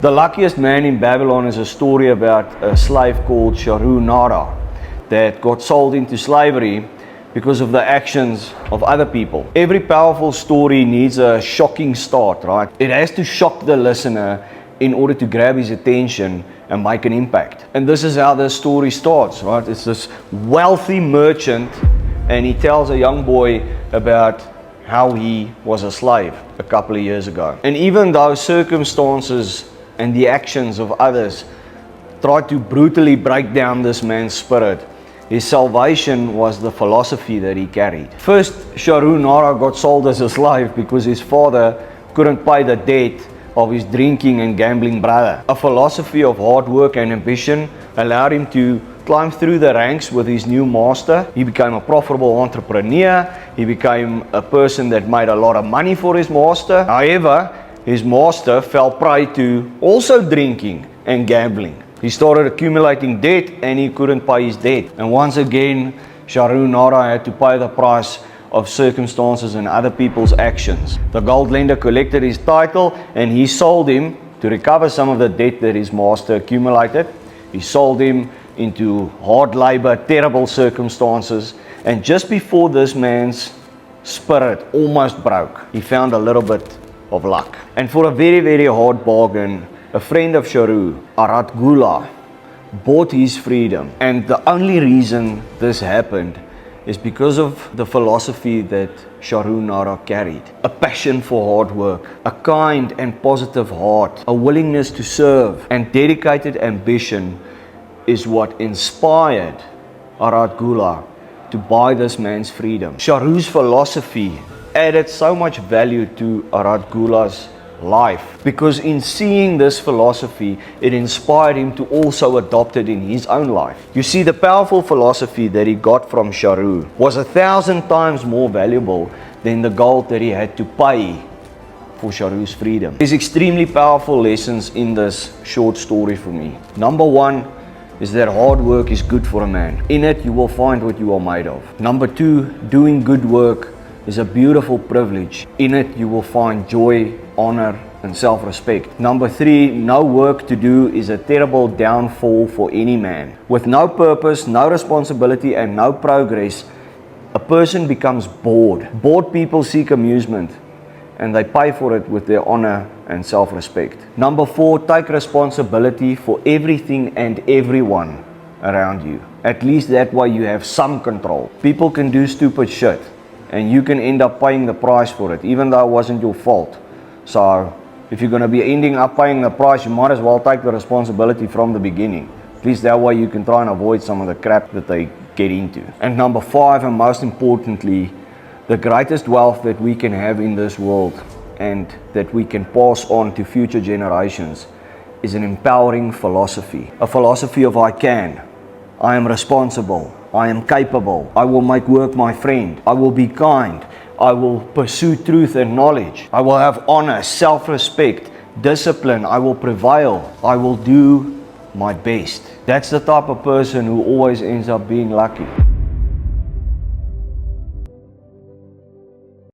The luckiest man in Babylon is a story about a slave called Sharu Nara that got sold into slavery because of the actions of other people. Every powerful story needs a shocking start, right? It has to shock the listener in order to grab his attention and make an impact. And this is how the story starts, right? It's this wealthy merchant, and he tells a young boy about how he was a slave a couple of years ago. And even though circumstances and the actions of others tried to brutally break down this man's spirit, his salvation was the philosophy that he carried. First, Sharu Nara got sold as a slave because his father couldn't pay the debt of his drinking and gambling brother. A philosophy of hard work and ambition allowed him to climb through the ranks with his new master. He became a profitable entrepreneur. He became a person that made a lot of money for his master. However, his master fell prey to also drinking and gambling. He started accumulating debt and he couldn't pay his debt. And once again, Sharu Nara had to pay the price of circumstances and other people's actions. The gold lender collected his title and he sold him to recover some of the debt that his master accumulated. He sold him into hard labor, terrible circumstances. And just before this man's spirit almost broke, he found a little bit of luck. And for a very, very hard bargain, a friend of Sharu, Arhat Gula, bought his freedom. And the only reason this happened is because of the philosophy that Sharu Nara carried. A passion for hard work, a kind and positive heart, a willingness to serve, and dedicated ambition is what inspired Arhat Gula to buy this man's freedom. Sharu's philosophy added so much value to Arhat Gula's life, because in seeing this philosophy, it inspired him to also adopt it in his own life. You see, the powerful philosophy that he got from Sharu was 1,000 times more valuable than the gold that he had to pay for Sharu's freedom. There's extremely powerful lessons in this short story for me. Number one is that hard work is good for a man. In it, you will find what you are made of. Number two, doing good work is a beautiful privilege. In it, you will find joy, honor, and self-respect. Number three, no work to do is a terrible downfall for any man. With no purpose, no responsibility, and no progress, a person becomes bored. Bored people seek amusement, and they pay for it with their honor and self-respect. Number four, take responsibility for everything and everyone around you. At least that way you have some control. People can do stupid shit, and you can end up paying the price for it, even though it wasn't your fault. So if you're going to be ending up paying the price, you might as well take the responsibility from the beginning. At least that way you can try and avoid some of the crap that they get into. And number five, and most importantly, the greatest wealth that we can have in this world and that we can pass on to future generations is an empowering philosophy. A philosophy of I can, I am responsible, I am capable, I will make work my friend, I will be kind, I will pursue truth and knowledge, I will have honor, self-respect, discipline, I will prevail, I will do my best. That's the type of person who always ends up being lucky.